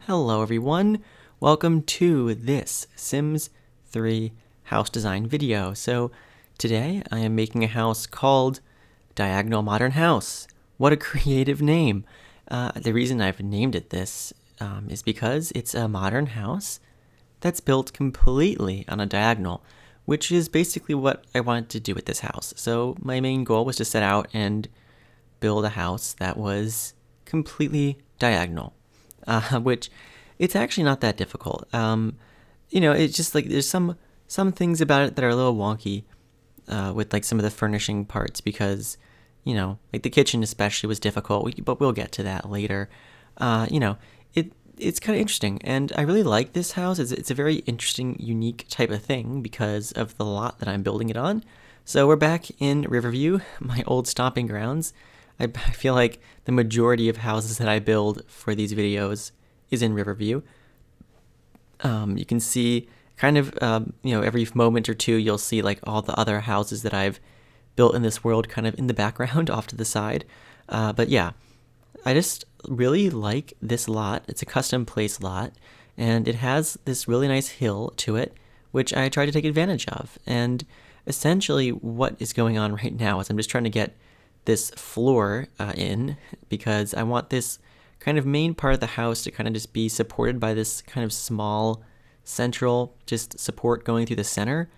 Hello everyone, welcome to this Sims 3 house design video. So today I am making a house called Diagonal Modern House. What a creative name. The reason I've named it this is because it's a modern house that's built completely on a diagonal, which is basically what I wanted to do with this house. So my main goal was to set out and build a house that was completely diagonal. Which it's actually not that difficult. It's just like there's some things about it that are a little wonky with like some of the furnishing parts because, like the kitchen especially was difficult, but we'll get to that later. It's kind of interesting, and I really like this house. It's a very interesting, unique type of thing because of the lot that I'm building it on. So we're back in Riverview, my old stomping grounds. I feel like the majority of houses that I build for these videos is in Riverview. You can see kind of, every moment or two you'll see like all the other houses that I've built in this world kind of in the background off to the side. But yeah, I just really like this lot. It's a custom place lot, and it has this really nice hill to it, which I try to take advantage of. And essentially what is going on right now is I'm just trying to get this floor in because I want this kind of main part of the house to kind of just be supported by this kind of small central just support going through the center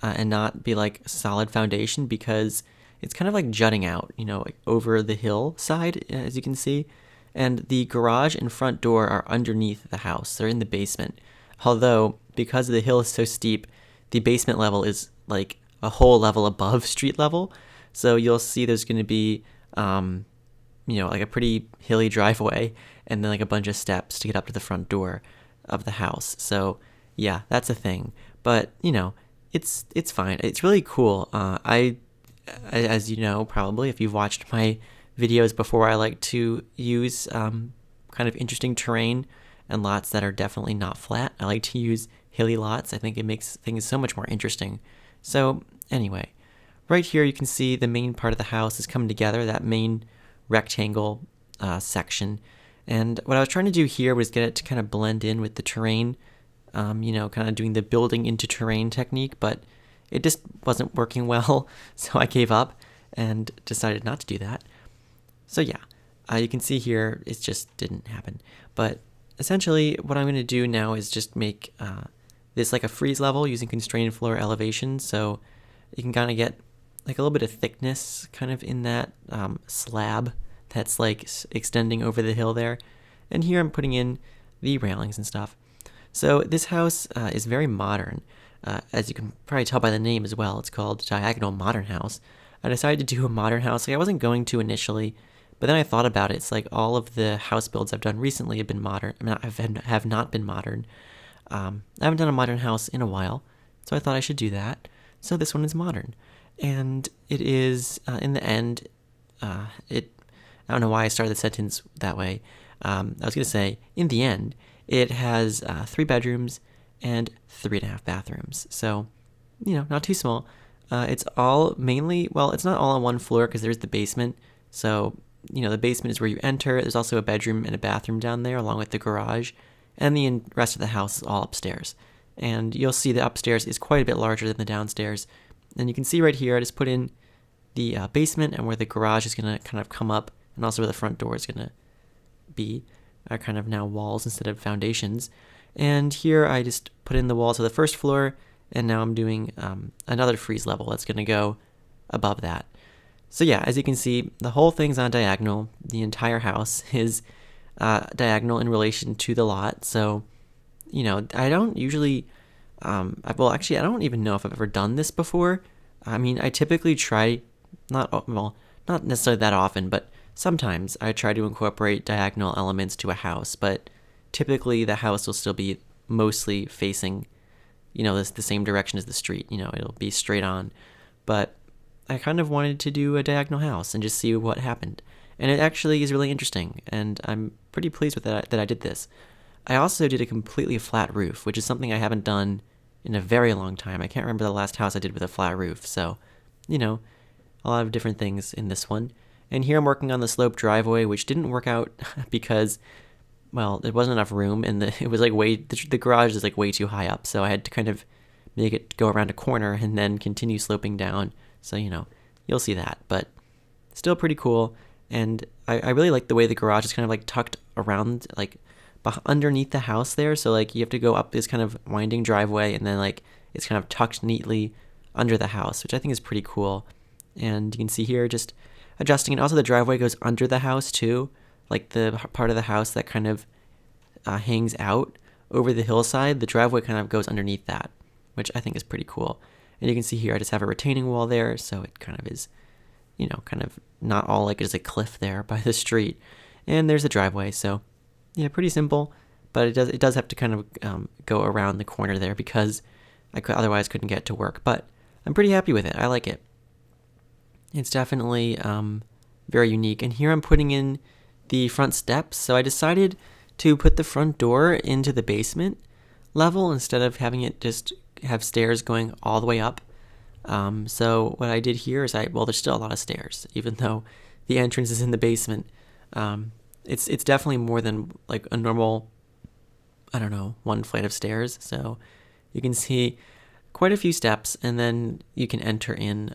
and not be like a solid foundation because it's kind of like jutting out, like over the hillside, as you can see. And the garage and front door are underneath the house. They're in the basement. Although, because the hill is so steep, the basement level is like a whole level above street level. So you'll see there's going to be, like a pretty hilly driveway and then like a bunch of steps to get up to the front door of the house. So yeah, that's a thing. But, it's fine. It's really cool. As you know, probably if you've watched my videos before, I like to use kind of interesting terrain and lots that are definitely not flat. I like to use hilly lots. I think it makes things so much more interesting. So anyway. Right here you can see the main part of the house is coming together, that main rectangle section. And what I was trying to do here was get it to kind of blend in with the terrain, kind of doing the building into terrain technique, but it just wasn't working well, so I gave up and decided not to do that. So yeah, you can see here it just didn't happen. But essentially what I'm going to do now is just make this like a freeze level using constrained floor elevation, so you can kind of get like a little bit of thickness kind of in that slab that's like extending over the hill there. And here I'm putting in the railings and stuff. So this house is very modern. As you can probably tell by the name as well, it's called Diagonal Modern House. I decided to do a modern house. Like I wasn't going to initially, but then I thought about it. It's like all of the house builds I've done recently have been modern. Have not been modern. I haven't done a modern house in a while, so I thought I should do that. So this one is modern. And it is, in the end, I don't know why I started the sentence that way. I was going to say, in the end, it has 3 bedrooms and 3.5 bathrooms. So, not too small. It's all mainly, well, it's not all on one floor because there's the basement. So, the basement is where you enter. There's also a bedroom and a bathroom down there along with the garage. And the rest of the house is all upstairs. And you'll see the upstairs is quite a bit larger than the downstairs. And you can see right here, I just put in the basement and where the garage is going to kind of come up, and also where the front door is going to be, are kind of now walls instead of foundations. And here I just put in the walls of the first floor, and now I'm doing another freeze level that's going to go above that. So yeah, as you can see, the whole thing's on diagonal. The entire house is diagonal in relation to the lot. So, I don't usually... I don't even know if I've ever done this before. I mean, I typically try, not necessarily that often, but sometimes I try to incorporate diagonal elements to a house, but typically the house will still be mostly facing, the same direction as the street. It'll be straight on. But I kind of wanted to do a diagonal house and just see what happened. And it actually is really interesting, and I'm pretty pleased with that I did this. I also did a completely flat roof, which is something I haven't done in a very long time. I can't remember the last house I did with a flat roof, so, a lot of different things in this one. And here I'm working on the sloped driveway, which didn't work out because well, there wasn't enough room, and it was like the garage is like way too high up, so I had to kind of make it go around a corner and then continue sloping down. So, you'll see that, but still pretty cool. And I really like the way the garage is kind of like tucked around, like underneath the house there. So like you have to go up this kind of winding driveway, and then like it's kind of tucked neatly under the house, which I think is pretty cool. And you can see here just adjusting, and also the driveway goes under the house too, like the part of the house that kind of hangs out over the hillside. The driveway kind of goes underneath that, which I think is pretty cool. And you can see here I just have a retaining wall there, so it kind of is, kind of not all like there's a cliff there by the street. And there's the driveway, so yeah, pretty simple. But it does have to kind of go around the corner there because otherwise couldn't get to work. But I'm pretty happy with it. I like it. It's definitely very unique. And here I'm putting in the front steps. So I decided to put the front door into the basement level instead of having it just have stairs going all the way up. So what I did here is there's still a lot of stairs, even though the entrance is in the basement. It's definitely more than like a normal, I don't know, one flight of stairs. So you can see quite a few steps, and then you can enter in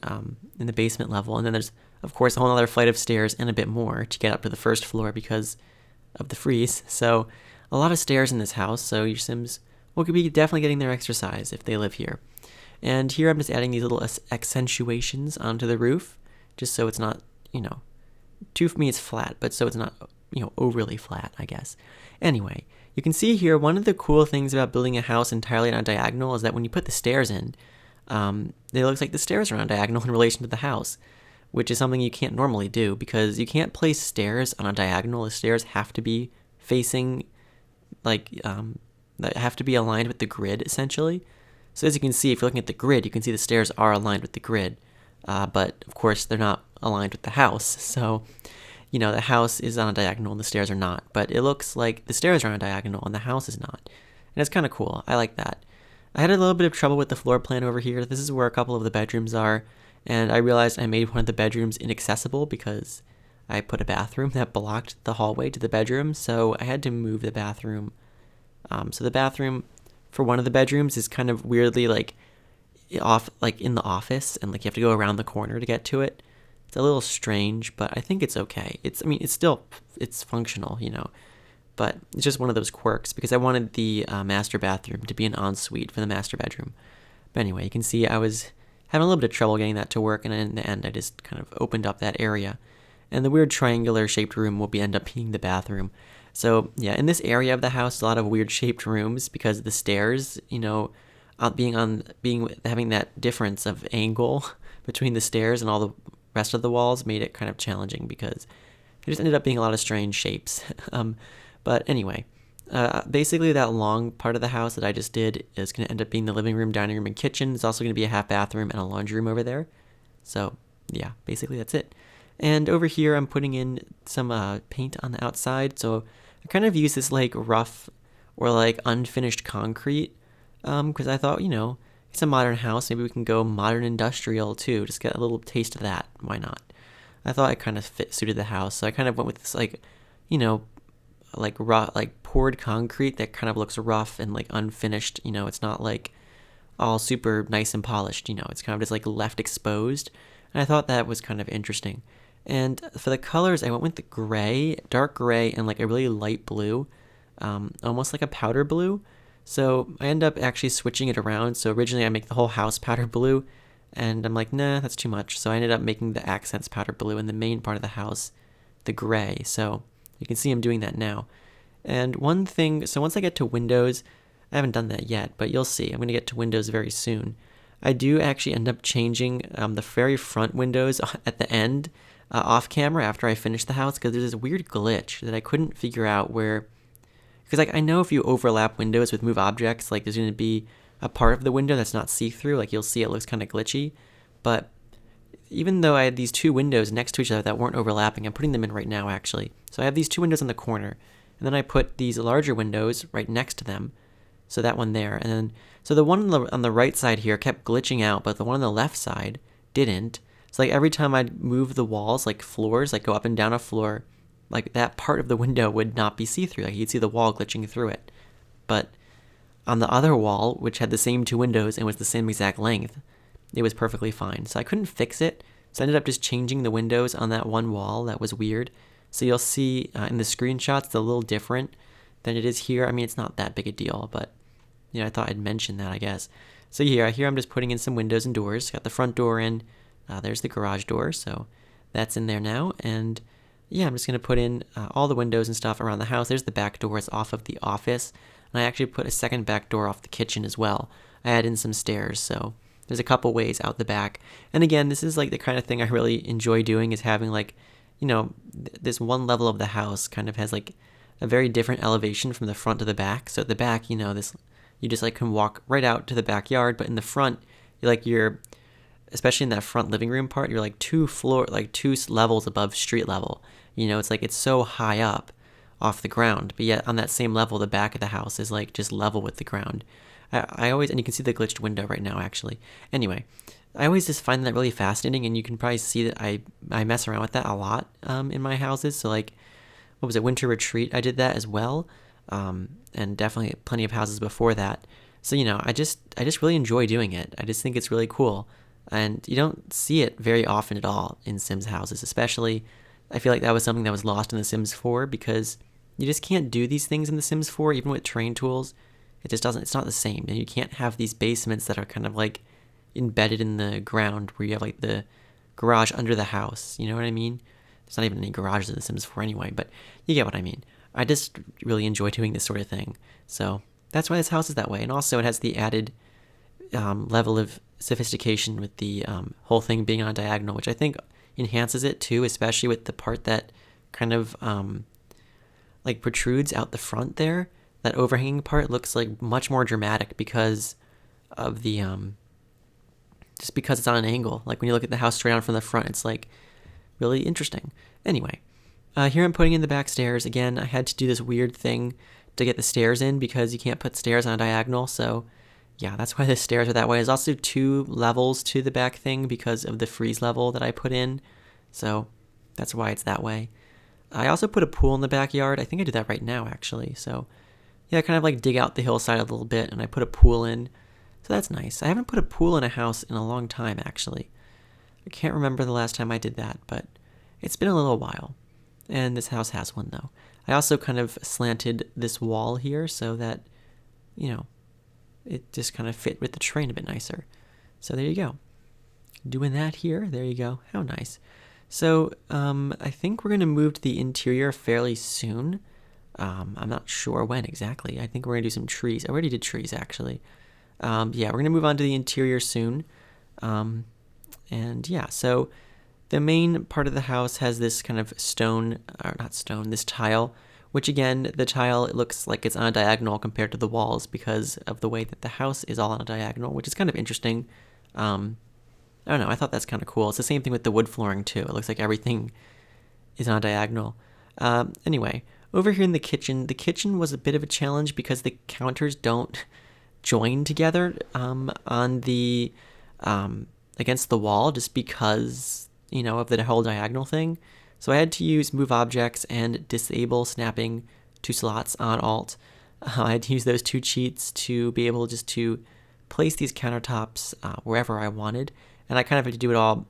the basement level. And then there's, of course, a whole other flight of stairs and a bit more to get up to the first floor because of the freeze. So a lot of stairs in this house. So your Sims could be definitely getting their exercise if they live here. And here I'm just adding these little accentuations onto the roof, just so it's not, for me it's flat, but so it's not, overly flat, I guess. Anyway, you can see here, one of the cool things about building a house entirely on a diagonal is that when you put the stairs in, it looks like the stairs are on a diagonal in relation to the house, which is something you can't normally do because you can't place stairs on a diagonal. The stairs have to be facing, have to be aligned with the grid, essentially. So as you can see, if you're looking at the grid, you can see the stairs are aligned with the grid, but of course they're not aligned with the house. So, the house is on a diagonal and the stairs are not, but it looks like the stairs are on a diagonal and the house is not. And it's kind of cool. I like that. I had a little bit of trouble with the floor plan over here. This is where a couple of the bedrooms are, and I realized I made one of the bedrooms inaccessible because I put a bathroom that blocked the hallway to the bedroom, so I had to move the bathroom. So the bathroom for one of the bedrooms is kind of weirdly off, in the office, and you have to go around the corner to get to it. It's a little strange, but I think it's okay. It's functional, but it's just one of those quirks because I wanted the master bathroom to be an ensuite for the master bedroom. But anyway, you can see I was having a little bit of trouble getting that to work, and in the end I just kind of opened up that area. And the weird triangular shaped room will end up being the bathroom. So yeah, in this area of the house, a lot of weird shaped rooms because of the stairs, having that difference of angle between the stairs and all the rest of the walls made it kind of challenging because it just ended up being a lot of strange shapes. But anyway, basically that long part of the house that I just did is going to end up being the living room, dining room, and kitchen. There's also going to be a half bathroom and a laundry room over there. So yeah, basically that's it. And over here I'm putting in some paint on the outside. So I kind of use this rough or unfinished concrete because I thought, it's a modern house. Maybe we can go modern industrial too. Just get a little taste of that. Why not? I thought it kind of suited the house. So I kind of went with this raw, poured concrete that kind of looks rough and unfinished. It's not all super nice and polished. It's kind of just left exposed. And I thought that was kind of interesting. And for the colors, I went with the gray, dark gray, and a really light blue, almost like a powder blue. So I end up actually switching it around. So originally I make the whole house powder blue, and I'm like, nah, that's too much. So I ended up making the accents powder blue and the main part of the house the gray. So you can see I'm doing that now. And one thing, so once I get to windows, I haven't done that yet, but you'll see. I'm going to get to windows very soon. I do actually end up changing the very front windows at the end off camera after I finish the house because there's this weird glitch that I couldn't figure out where. Because I know if you overlap windows with move objects, there's going to be a part of the window that's not see-through. You'll see it looks kind of glitchy. But even though I had these two windows next to each other that weren't overlapping, I'm putting them in right now actually. So I have these two windows in the corner, and then I put these larger windows right next to them. So that one there, and then so the one on the right side here kept glitching out, but the one on the left side didn't. So every time I'd move the walls, floors, go up and down a floor, like that part of the window would not be see-through. Like you'd see the wall glitching through it. But on the other wall, which had the same two windows and was the same exact length, it was perfectly fine. So I couldn't fix it. So I ended up just changing the windows on that one wall. That was weird. So you'll see in the screenshots, it's a little different than it is here. I mean, it's not that big a deal, but I thought I'd mention that, I guess. So here I'm just putting in some windows and doors. Got the front door in. There's the garage door, so that's in there now. And yeah, I'm just going to put in all the windows and stuff around the house. There's the back door. It's off of the office. And I actually put a second back door off the kitchen as well. I added in some stairs, so there's a couple ways out the back. And again, this is like the kind of thing I really enjoy doing, is having like, this one level of the house kind of has like a very different elevation from the front to the back. So at the back, this you just like can walk right out to the backyard, but in the front, you're especially in that front living room part, you're like two levels above street level. It's like it's so high up off the ground, but yet on that same level, the back of the house is like just level with the ground. I always, and you can see the glitched window right now, actually. Anyway, I always just find that really fascinating, and you can probably see that I mess around with that a lot in my houses. So like, what was it, Winter Retreat? I did that as well, and definitely plenty of houses before that. So I just really enjoy doing it. I just think it's really cool, and you don't see it very often at all in Sims houses. Especially, I feel like that was something that was lost in The Sims 4, because you just can't do these things in The Sims 4, even with terrain tools. It just doesn't, it's not the same. And you can't have these basements that are kind of like embedded in the ground, where you have like the garage under the house. You know what I mean? There's not even any garages in The Sims 4 anyway, but you get what I mean. I just really enjoy doing this sort of thing. So that's why this house is that way. And also it has the added level of sophistication with the whole thing being on a diagonal, which I think enhances it too, especially with the part that kind of like protrudes out the front there. That overhanging part looks like much more dramatic because of the just because it's on an angle. Like when you look at the house straight on from the front, it's like really interesting. Anyway, here I'm putting in the back stairs. Again, I had to do this weird thing to get the stairs in, because you can't put stairs on a diagonal. So yeah, that's why the stairs are that way. There's also 2 levels to the back thing because of the freeze level that I put in. So that's why it's that way. I also put a pool in the backyard. I think I did that right now, actually. So yeah, I kind of like dig out the hillside a little bit, and I put a pool in. So that's nice. I haven't put a pool in a house in a long time, actually. I can't remember the last time I did that, but it's been a little while. And this house has one, though. I also kind of slanted this wall here so that, it just kind of fit with the terrain a bit nicer. So there you go. Doing that here. There you go. How nice. So I think we're going to move to the interior fairly soon. I'm not sure when exactly. I think we're going to do some trees. I already did trees, actually. Yeah, we're going to move on to the interior soon. And yeah, so the main part of the house has this kind of this tile, which again, the tile, it looks like it's on a diagonal compared to the walls because of the way that the house is all on a diagonal, which is kind of interesting. I don't know, I thought that's kind of cool. It's the same thing with the wood flooring too. It looks like everything is on a diagonal. Anyway, over here in the kitchen was a bit of a challenge because the counters don't join together on the against the wall, just because of the whole diagonal thing. So I had to use move objects and disable snapping 2 slots on alt. I had to use those 2 cheats to be able just to place these countertops wherever I wanted. And I kind of had to do it all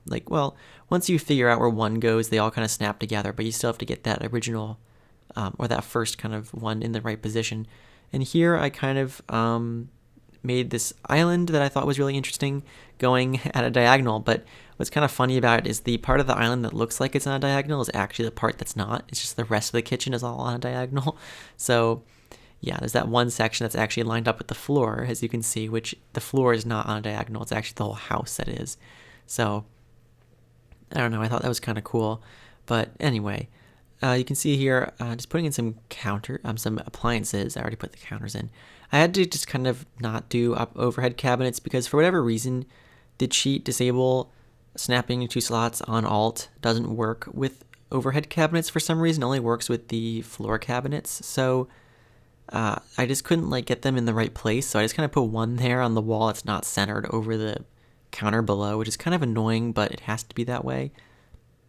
once you figure out where one goes, they all kind of snap together, but you still have to get that original or that first kind of one in the right position. And here I kind of made this island that I thought was really interesting going at a diagonal, but what's kind of funny about it is the part of the island that looks like it's on a diagonal is actually the part that's not. It's just the rest of the kitchen is all on a diagonal. So yeah, there's that one section that's actually lined up with the floor, as you can see, which the floor is not on a diagonal. It's actually the whole house that is. So I don't know, I thought that was kind of cool. But anyway, you can see here, just putting in some appliances. I already put the counters in. I had to just kind of not do overhead cabinets because for whatever reason, the cheat disable snapping 2 slots on alt doesn't work with overhead cabinets for some reason. It only works with the floor cabinets. So I just couldn't get them in the right place. So I just kind of put one there on the wall. It's not centered over the counter below, which is kind of annoying, but it has to be that way.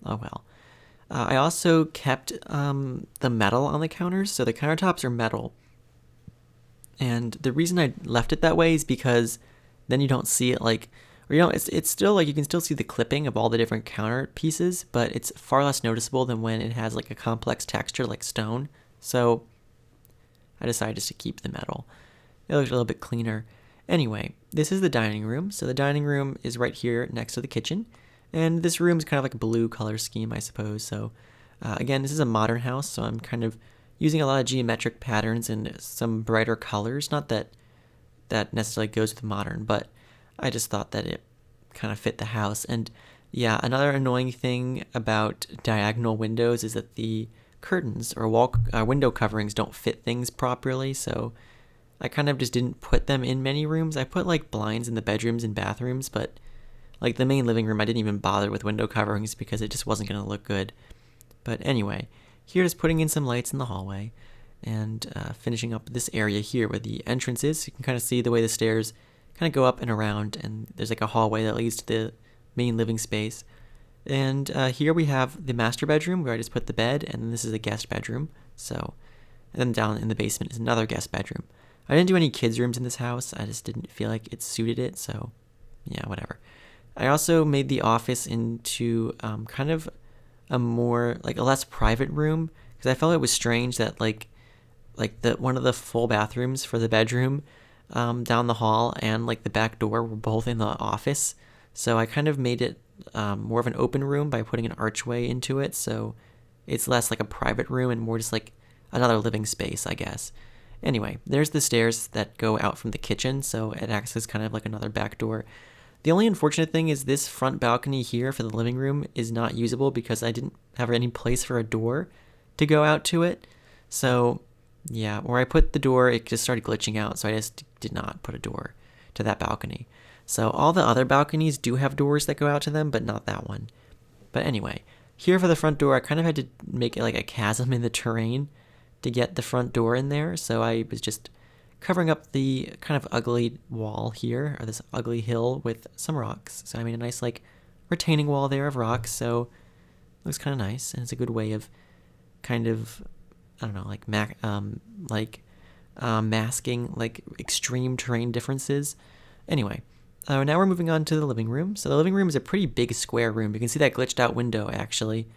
Oh well. I also kept the metal on the counters, so the countertops are metal. And the reason I left it that way is because then you don't see it like, or it's still like you can still see the clipping of all the different counter pieces, but it's far less noticeable than when it has like a complex texture like stone. So I decided just to keep the metal. It looks a little bit cleaner. Anyway, this is the dining room. So the dining room is right here next to the kitchen. And this room is kind of like a blue color scheme, I suppose. So again, this is a modern house, so I'm kind of using a lot of geometric patterns and some brighter colors. Not that that necessarily goes with modern, but I just thought that it kind of fit the house. And yeah, another annoying thing about diagonal windows is that the curtains or window coverings don't fit things properly. So I kind of just didn't put them in many rooms. I put like blinds in the bedrooms and bathrooms, but like the main living room, I didn't even bother with window coverings because it just wasn't going to look good. But anyway, here is putting in some lights in the hallway and finishing up this area here where the entrance is. You can kind of see the way the stairs kind of go up and around, and there's like a hallway that leads to the main living space. And here we have the master bedroom where I just put the bed, and this is a guest bedroom. So, and then down in the basement is another guest bedroom. I didn't do any kids' rooms in this house. I just didn't feel like it suited it, so yeah, whatever. I also made the office into kind of a more, like a less private room, because I felt it was strange that like the one of the full bathrooms for the bedroom down the hall and like the back door were both in the office. So I kind of made it more of an open room by putting an archway into it, so it's less like a private room and more just like another living space, I guess. Anyway, there's the stairs that go out from the kitchen, so it acts as kind of like another back door. The only unfortunate thing is this front balcony here for the living room is not usable because I didn't have any place for a door to go out to it. So yeah, where I put the door, it just started glitching out, so I just did not put a door to that balcony. So all the other balconies do have doors that go out to them, but not that one. But anyway, here for the front door, I kind of had to make it like a chasm in the terrain to get the front door in there. So I was just covering up the kind of ugly wall here, or this ugly hill with some rocks. So I made a nice like retaining wall there of rocks, so it looks kind of nice, and it's a good way of kind of, I don't know, like masking like extreme terrain differences. Anyway, now we're moving on to the living room. So the living room is a pretty big square room. You can see that glitched out window actually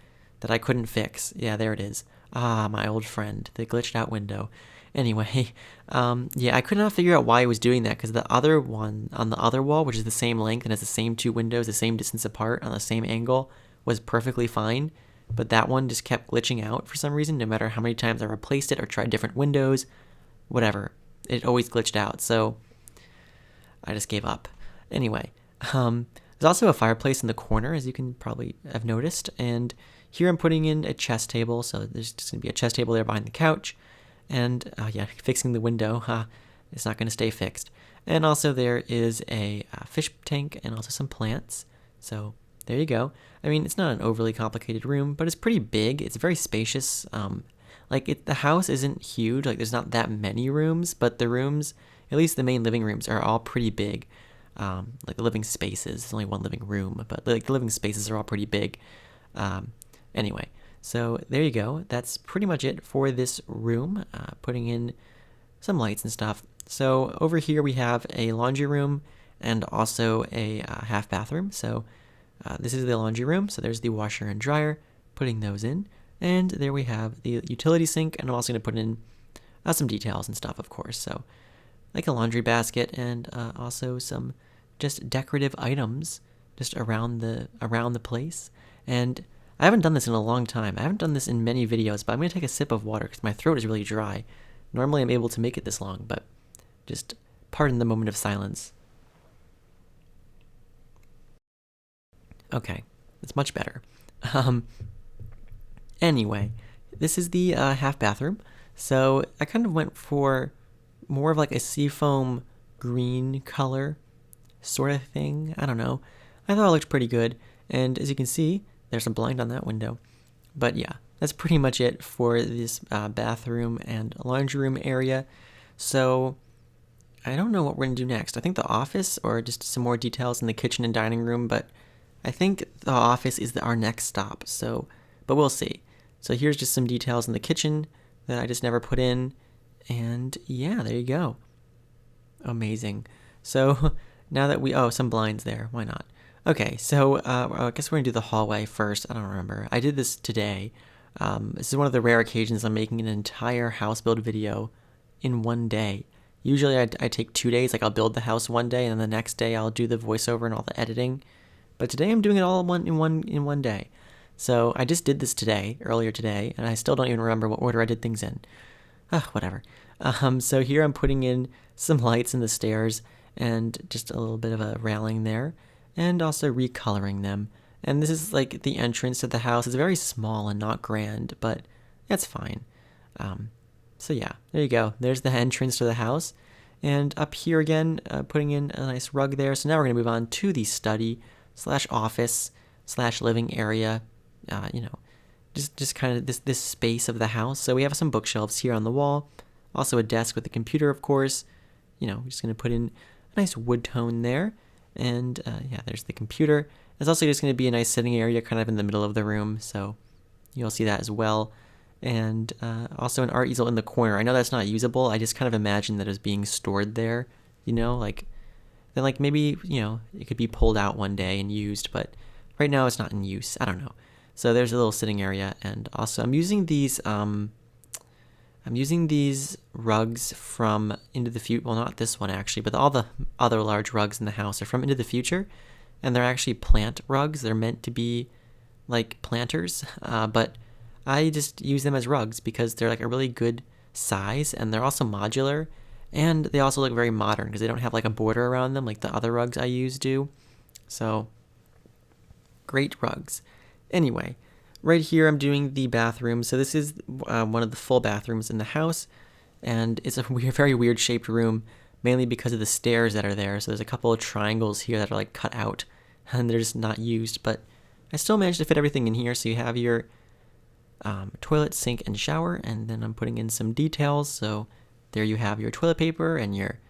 that I couldn't fix. Yeah, there it is. Ah, my old friend, the glitched out window. Anyway, yeah, I could not figure out why it was doing that because the other one on the other wall, which is the same length and has the same two windows, the same distance apart on the same angle, was perfectly fine. But that one just kept glitching out for some reason, no matter how many times I replaced it or tried different windows, whatever. It always glitched out, so I just gave up. Anyway, there's also a fireplace in the corner, as you can probably have noticed, and here I'm putting in a chess table, so there's just going to be a chess table there behind the couch. And yeah, fixing the window, it's not going to stay fixed. And also there is a fish tank and also some plants. So there you go. I mean, it's not an overly complicated room, but it's pretty big. It's very spacious. The house isn't huge. Like there's not that many rooms, but the rooms, at least the main living rooms, are all pretty big. Like the living spaces, there's only one living room, but like the living spaces are all pretty big. Anyway. So there you go. That's pretty much it for this room, putting in some lights and stuff. So over here we have a laundry room and also a half bathroom. So this is the laundry room. So there's the washer and dryer, putting those in. And there we have the utility sink, and I'm also going to put in some details and stuff, of course. So like a laundry basket and also some just decorative items just around the place. And I haven't done this in a long time. I haven't done this in many videos, but I'm going to take a sip of water because my throat is really dry. Normally I'm able to make it this long, but just pardon the moment of silence. Okay, it's much better. Anyway, this is the half bathroom. So I kind of went for more of like a seafoam green color sort of thing. I don't know. I thought it looked pretty good. And as you can see, there's a blind on that window. But yeah, that's pretty much it for this bathroom and laundry room area. So I don't know what we're going to do next. I think the office or just some more details in the kitchen and dining room, but I think the office is our next stop. So but we'll see. So here's just some details in the kitchen that I just never put in. And yeah, there you go. Amazing. So now that some blinds there, why not? Okay, so I guess we're gonna do the hallway first. I don't remember. I did this today. This is one of the rare occasions I'm making an entire house build video in one day. Usually I take 2 days, like I'll build the house one day and then the next day I'll do the voiceover and all the editing. But today I'm doing it all in one day. So I just did this earlier today, and I still don't even remember what order I did things in. Whatever. So here I'm putting in some lights in the stairs and just a little bit of a railing there, and also recoloring them. And this is like the entrance to the house. It's very small and not grand, but that's fine. So yeah, there you go. There's the entrance to the house. And up here again, putting in a nice rug there. So now we're going to move on to the study / office / living area. Just kind of this space of the house. So we have some bookshelves here on the wall. Also a desk with a computer, of course. We're just going to put in a nice wood tone there. And yeah, there's the computer. There's also just going to be a nice sitting area kind of in the middle of the room. So you'll see that as well. And also an art easel in the corner. I know that's not usable. I just kind of imagine that as being stored there, then maybe, it could be pulled out one day and used, but right now it's not in use. I don't know. So there's a little sitting area. And also I'm using these rugs from Into the Future. Well, not this one actually, but all the other large rugs in the house are from Into the Future. And they're actually plant rugs. They're meant to be like planters, but I just use them as rugs because they're like a really good size, and they're also modular, and they also look very modern because they don't have like a border around them like the other rugs I use do. So great rugs. Anyway, right here I'm doing the bathroom. So this is one of the full bathrooms in the house, and it's a very weird shaped room, mainly because of the stairs that are there. So there's a couple of triangles here that are like cut out, and they're just not used, but I still managed to fit everything in here. So you have your toilet, sink, and shower, and then I'm putting in some details. So there you have your toilet paper and your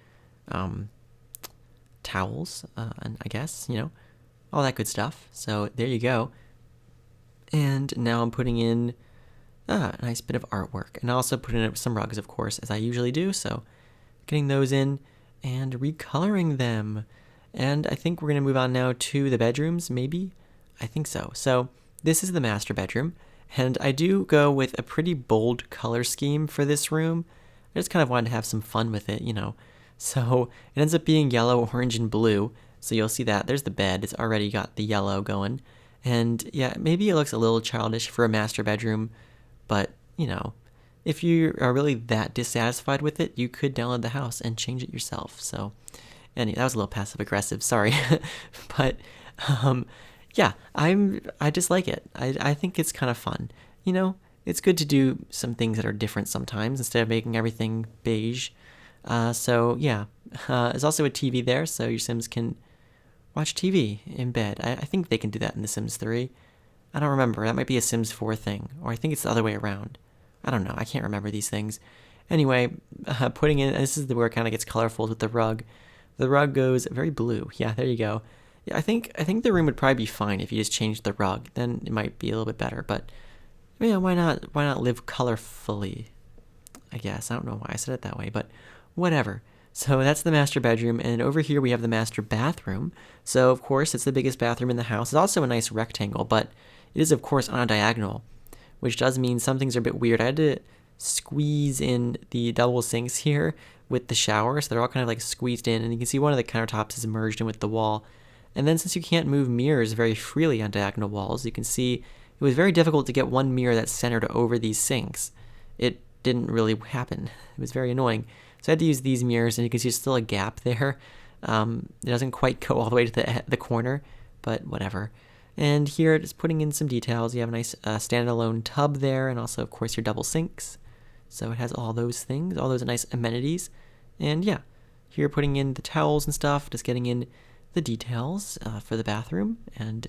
towels, and I guess, all that good stuff. So there you go. And now I'm putting in a nice bit of artwork, and I also put in some rugs, of course, as I usually do. So getting those in and recoloring them. And I think we're going to move on now to the bedrooms, maybe? I think so. So this is the master bedroom. And I do go with a pretty bold color scheme for this room. I just kind of wanted to have some fun with it, So it ends up being yellow, orange, and blue. So you'll see that. There's the bed. It's already got the yellow going. And yeah, maybe it looks a little childish for a master bedroom. But, if you are really that dissatisfied with it, you could download the house and change it yourself. So anyway, that was a little passive aggressive. Sorry. But yeah, I just like it. I think it's kind of fun. It's good to do some things that are different sometimes instead of making everything beige. So yeah, there's also a TV there, so your Sims can watch TV in bed. I think they can do that in The Sims 3. I don't remember. That might be a Sims 4 thing, or I think it's the other way around. I don't know. I can't remember these things. Anyway, putting in, this is where it kind of gets colorful with the rug. The rug goes very blue. Yeah, there you go. Yeah, I think the room would probably be fine if you just changed the rug. Then it might be a little bit better. But why not live colorfully? I guess I don't know why I said it that way, but whatever. So that's the master bedroom, and over here we have the master bathroom. So of course it's the biggest bathroom in the house. It's also a nice rectangle, but it is of course on a diagonal, which does mean some things are a bit weird. I had to squeeze in the double sinks here with the shower, so they're all kind of like squeezed in, and you can see one of the countertops is merged in with the wall. And then since you can't move mirrors very freely on diagonal walls, you can see it was very difficult to get one mirror that's centered over these sinks. It didn't really happen. It was very annoying. So I had to use these mirrors, and you can see there's still a gap there. It doesn't quite go all the way to the corner, but whatever. And here, just putting in some details. You have a nice standalone tub there, and also, of course, your double sinks. So it has all those things, all those nice amenities. And yeah, here putting in the towels and stuff, just getting in the details for the bathroom and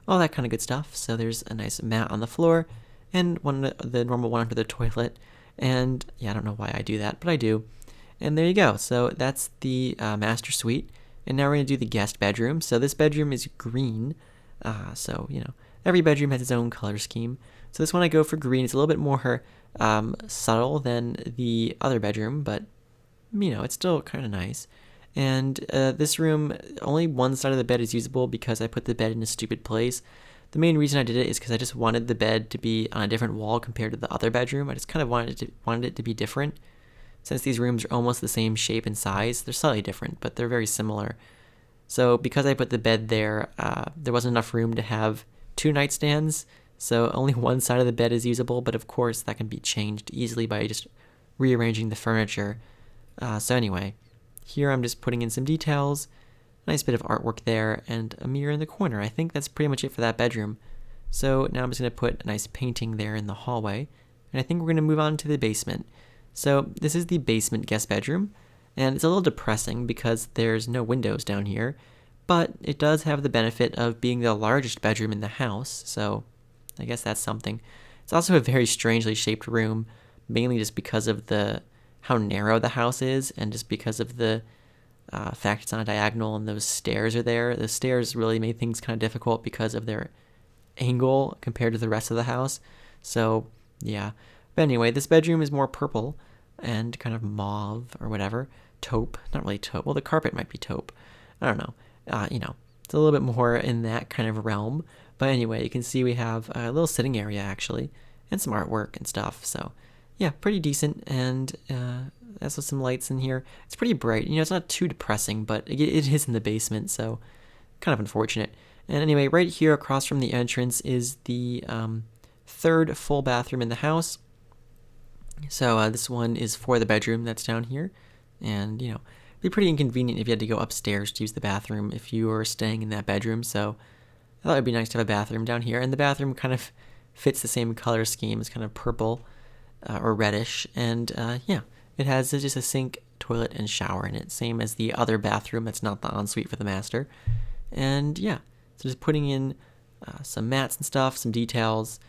all that kind of good stuff. So there's a nice mat on the floor and the normal one under the toilet. And yeah, I don't know why I do that, but I do. And there you go. So that's the master suite. And now we're going to do the guest bedroom. So this bedroom is green. So, every bedroom has its own color scheme. So this one I go for green. It's a little bit more subtle than the other bedroom, but it's still kind of nice. And this room, only one side of the bed is usable because I put the bed in a stupid place. The main reason I did it is because I just wanted the bed to be on a different wall compared to the other bedroom. I just kind of wanted it to be different. Since these rooms are almost the same shape and size, they're slightly different, but they're very similar. So because I put the bed there, there wasn't enough room to have two nightstands, so only one side of the bed is usable, but of course that can be changed easily by just rearranging the furniture. So anyway, here I'm just putting in some details, nice bit of artwork there, and a mirror in the corner. I think that's pretty much it for that bedroom. So now I'm just going to put a nice painting there in the hallway, and I think we're going to move on to the basement. So this is the basement guest bedroom, and it's a little depressing because there's no windows down here, but it does have the benefit of being the largest bedroom in the house, so I guess that's something. It's also a very strangely shaped room, mainly just because of how narrow the house is, and just because of the fact it's on a diagonal and those stairs are there. The stairs really made things kind of difficult because of their angle compared to the rest of the house. So yeah. But anyway, this bedroom is more purple and kind of mauve or whatever. Taupe. Not really taupe. Well, the carpet might be taupe. I don't know. It's a little bit more in that kind of realm. But anyway, you can see we have a little sitting area actually and some artwork and stuff. So yeah, pretty decent. And also some lights in here. It's pretty bright. It's not too depressing, but it is in the basement, so kind of unfortunate. And anyway, right here across from the entrance is the third full bathroom in the house. So this one is for the bedroom that's down here. And, it'd be pretty inconvenient if you had to go upstairs to use the bathroom if you were staying in that bedroom. So I thought it'd be nice to have a bathroom down here. And the bathroom kind of fits the same color scheme. It's kind of purple or reddish. And, it has just a sink, toilet, and shower in it. Same as the other bathroom that's not the ensuite for the master. And, so just putting in some mats and stuff, some details,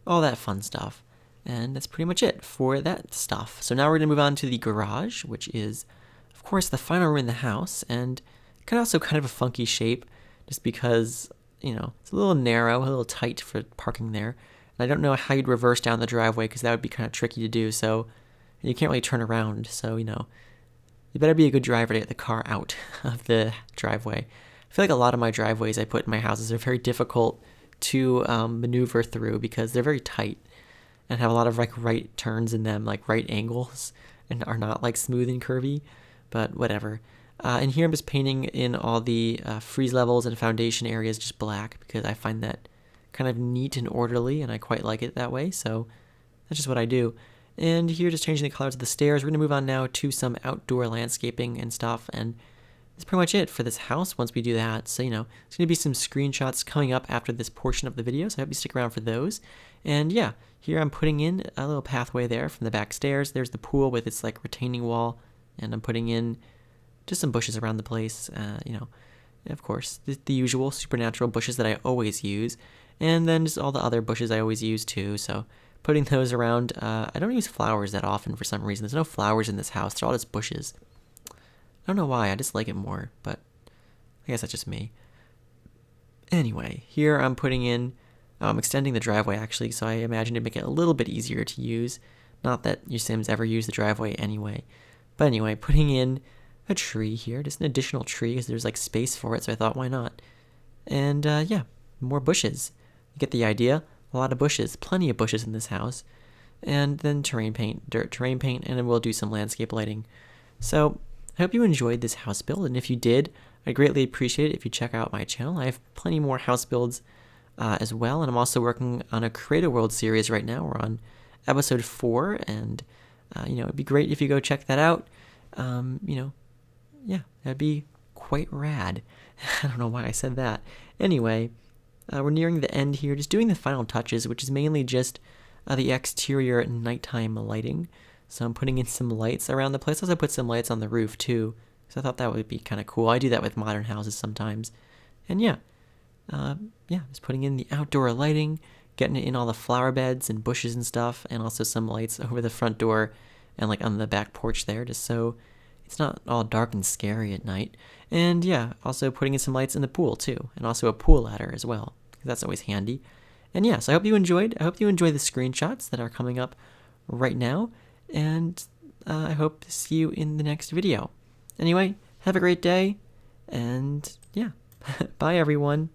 all that fun stuff. And that's pretty much it for that stuff. So now we're going to move on to the garage, which is, of course, the final room in the house. And also kind of a funky shape, just because, it's a little narrow, a little tight for parking there. And I don't know how you'd reverse down the driveway, because that would be kind of tricky to do. So you can't really turn around. So, you better be a good driver to get the car out of the driveway. I feel like a lot of my driveways I put in my houses are very difficult to maneuver through because they're very tight and have a lot of right turns in them, like right angles, and are not like smooth and curvy, but whatever. And here I'm just painting in all the freeze levels and foundation areas just black because I find that kind of neat and orderly, and I quite like it that way, so that's just what I do. And here, just changing the colors of the stairs. We're going to move on now to some outdoor landscaping and stuff, and that's pretty much it for this house once we do that. So, there's going to be some screenshots coming up after this portion of the video, so I hope you stick around for those. And yeah, here I'm putting in a little pathway there from the back stairs. There's the pool with its retaining wall, and I'm putting in just some bushes around the place, of course, the usual supernatural bushes that I always use, and then just all the other bushes I always use too, so putting those around. I don't use flowers that often for some reason. There's no flowers in this house. They're all just bushes. I don't know why. I just like it more, but I guess that's just me. Anyway, here I'm putting in, extending the driveway actually, so I imagine to make it a little bit easier to use. Not that your Sims ever use the driveway anyway. But anyway, putting in a tree here, just an additional tree because there's space for it, so I thought why not. And more bushes. You get the idea? A lot of bushes, plenty of bushes in this house. And then terrain paint, dirt terrain paint, and then we'll do some landscape lighting. So I hope you enjoyed this house build, and if you did, I'd greatly appreciate it if you check out my channel. I have plenty more house builds as well, and I'm also working on a Create a World series right now. We're on episode 4, and it'd be great if you go check that out. That'd be quite rad. I don't know why I said that. Anyway, we're nearing the end here, just doing the final touches, which is mainly just the exterior nighttime lighting. So I'm putting in some lights around the place. I also put some lights on the roof too, because I thought that would be kind of cool. I do that with modern houses sometimes. And just putting in the outdoor lighting, getting it in all the flower beds and bushes and stuff, and also some lights over the front door and on the back porch there, just so it's not all dark and scary at night. And also putting in some lights in the pool too, and also a pool ladder as well, because that's always handy. And yes, I hope you enjoyed. I hope you enjoy the screenshots that are coming up right now. And I hope to see you in the next video. Anyway, have a great day. And yeah, bye everyone.